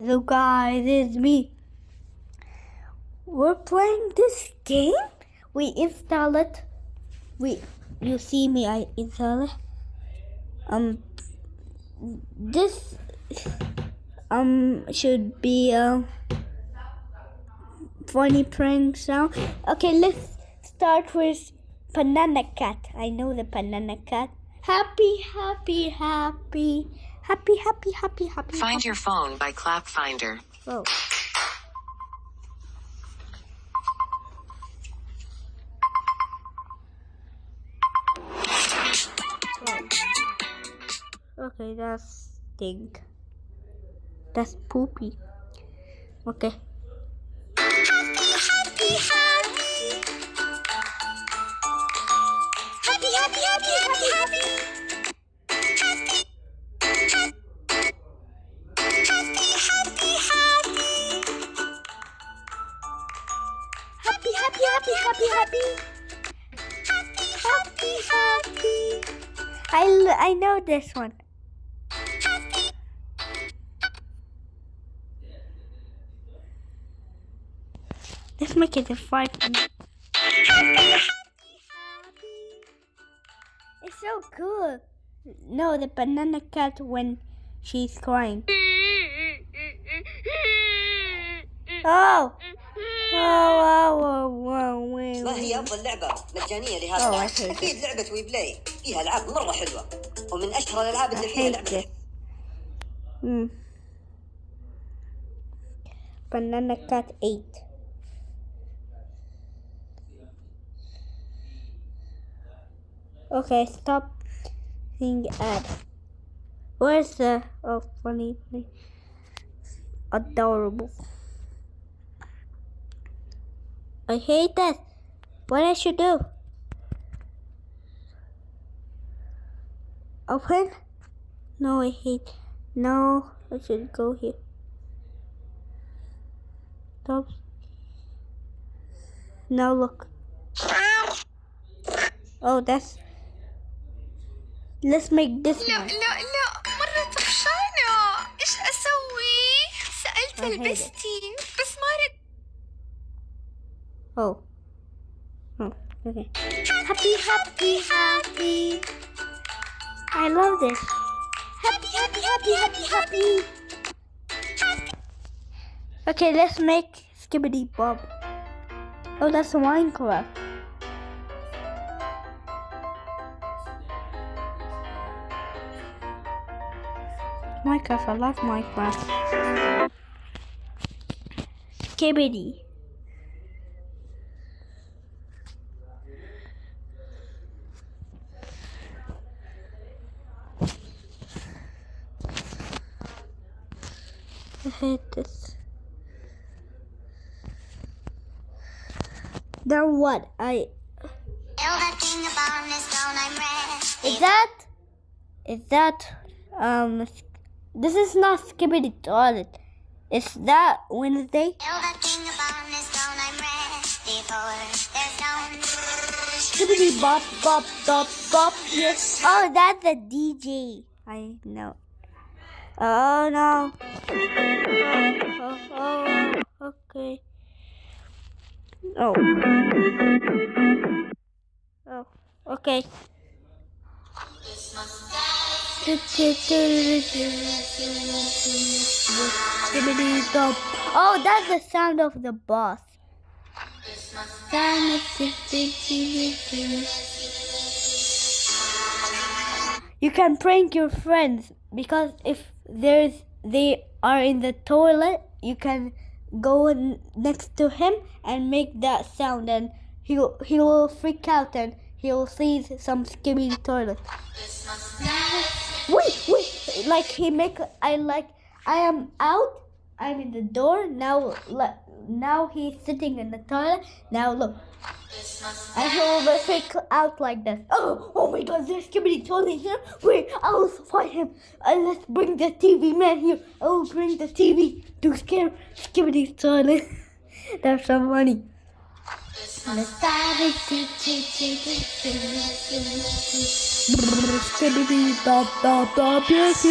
Hello guys, it's me. We're playing this game. We install it. You see me, I install it. This should be a funny prank sound. Okay, let's start with Banana Cat. I know the Banana Cat. Happy. Find your phone by Clap Finder. Oh. Okay, that's stink. That's poopy. Okay. Happy. I know this one. Let's make it a 5 minutes. It's so cool. No, the Banana Cat when she's crying. Oh, wait. هي أفضل لعبة مجانية لهذا العام. أكيد لعبة وي بلاي فيها ألعاب مرة حلوة ومن أشهر الألعاب اللي فيها لعبة Banana Cat 8. Okay, stop seeing ad. Where's the funny, adorable? I hate that. What I should do? Open? No, I hate. No, I should go here. Stop. Now look. Oh, that's. Let's make this one. لا مرة طفشانة. إيش أسوي؟ سألت البستي بس ما رد. Oh, okay. Happy. I love this. Happy. Okay, let's make Skibidi Bob. Oh, that's Minecraft. I love Minecraft. Skibidi. I hate this. Then what? Is that this is not Skibidi Toilet. Is that Wednesday? Skibidi Bop. Yes. Oh, that's the DJ. I know. Oh no. Okay. Oh, okay. Oh, that's the sound of the boss. You can prank your friends because if they are in the toilet, you can go next to him and make that sound, and he will freak out and he'll see some Skibidi Toilet. Wait! Like he make I am out. I'm in the door now. Now he's sitting in the toilet. Now look. And he will freak out like this. Oh my God! There's Skibidi Toilet here. Wait, I will fight him. Let's bring the TV man here. I will bring the TV to scare Skibidi Toilet. That's so funny. Skibidi dop, yes,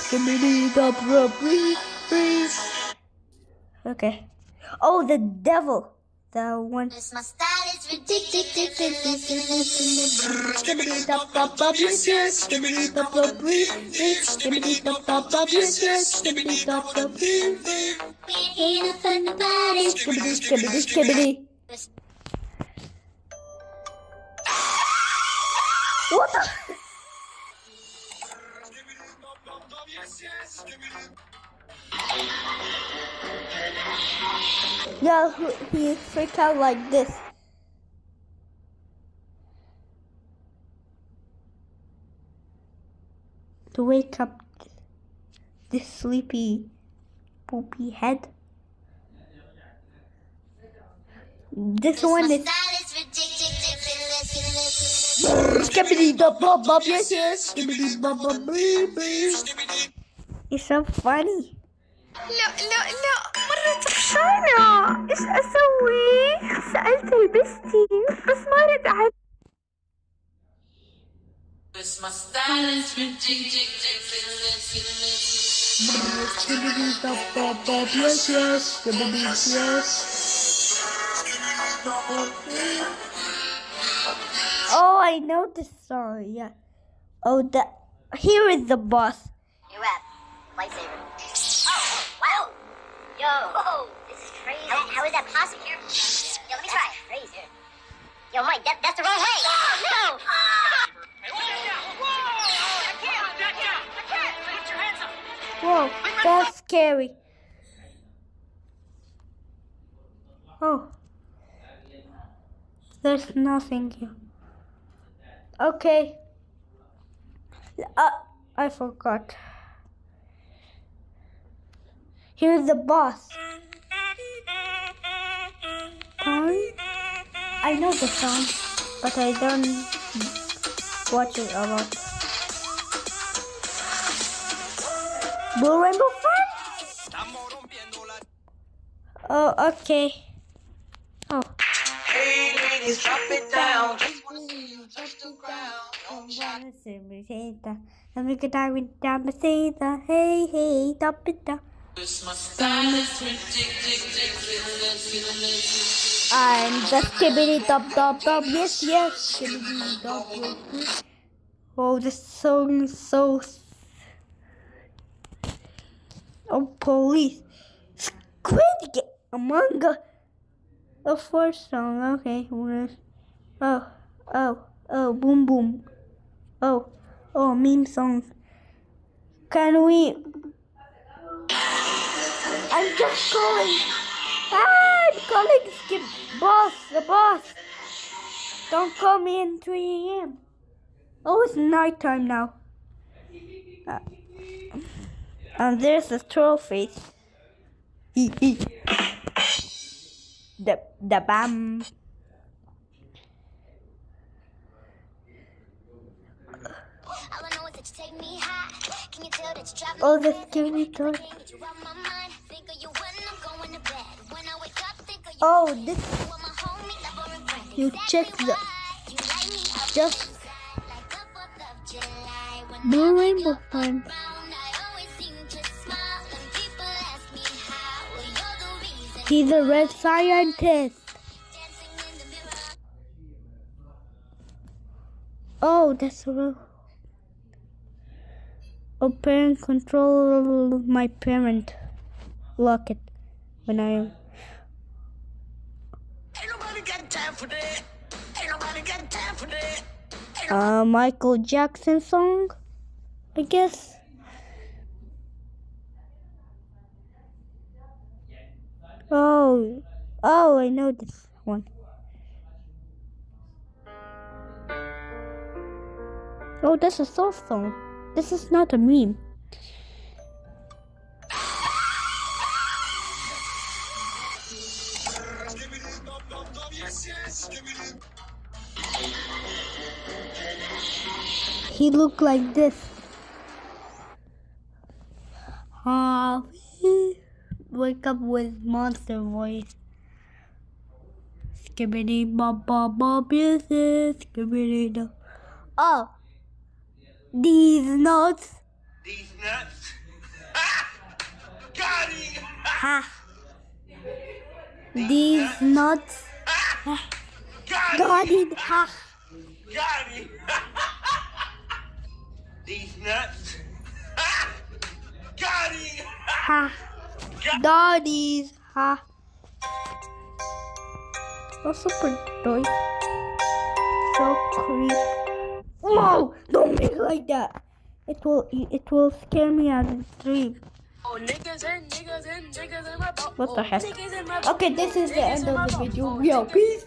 skibidi dop, free. Okay. Oh, the devil. The one. My style is ridiculous. Skibbity dop dop dop, yes yes. Skibbity dop dop, breathe, breathe. Skibbity dop dop dop, yes yes. Skibbity dop dop, breathe, breathe. Ain't no fun about it. Skibbity skibbity skibbity. What the? Yeah, he freaked out like this. To wake up this sleepy, poopy head. This one is skibbity dop dop dop, yes yes. Skibbity dop dop, breathe, breathe. It's so funny. لا مرة طفشانة. إيش أسوي؟ سألت البستي بس ما رد علي. Skibbity dop dop dop, yes yes. Skibbity yes. Oh, I know this song. Yeah. Oh, here is the boss. New rap. Lightsaber. Oh, wow. Yo. Whoa, this is crazy. How is that possible? Yo, let me try. Crazy. Yo, Mike, that's the wrong way. Oh, no. Whoa, that's scary. Oh, there's nothing here. Okay. I forgot. Here's the boss. I know the song, but I don't watch it a lot. Blue Rainbow Friend? Oh, okay. Oh. Hey ladies, drop it down. Let me get down with down the hey hey drop it down. I'm the skibbity dop dop dop, yes yes, skibbity dop dop. Oh, this song is so. Oh, police, Squid Game, Among Us. Oh, first song, okay. Oh, boom boom. Oh, meme song. Can we? I'm just calling. I'm calling the boss. Don't call me in 3 a.m. Oh, it's nighttime now. And there's the trophy. The bam. Oh, the scary toy. Oh, this. You check the. Just. Blue Rainbow Friend. He's a red scientist. Oh, that's real. Oh, parent control my parent. Lock it when I am. Ain't nobody got time for that. Ain't nobody got time for that. Michael Jackson song, I guess. Oh, I know this one. Oh, that's a soft song. This is not a meme. He looked like this. Wake up with monster voice. Skibbity bop bop bop, yes, skibbity dop. Oh, these nuts. These nuts. Got him. Ha. These nuts. Got it. Ha. Got him. These nuts. Got him. Ha. Daddies. Ha. That's super toy. So creepy. Whoa! Don't make it like that. It will scare me as a dream. What the heck? Okay, this is the end of the video. Yo, peace.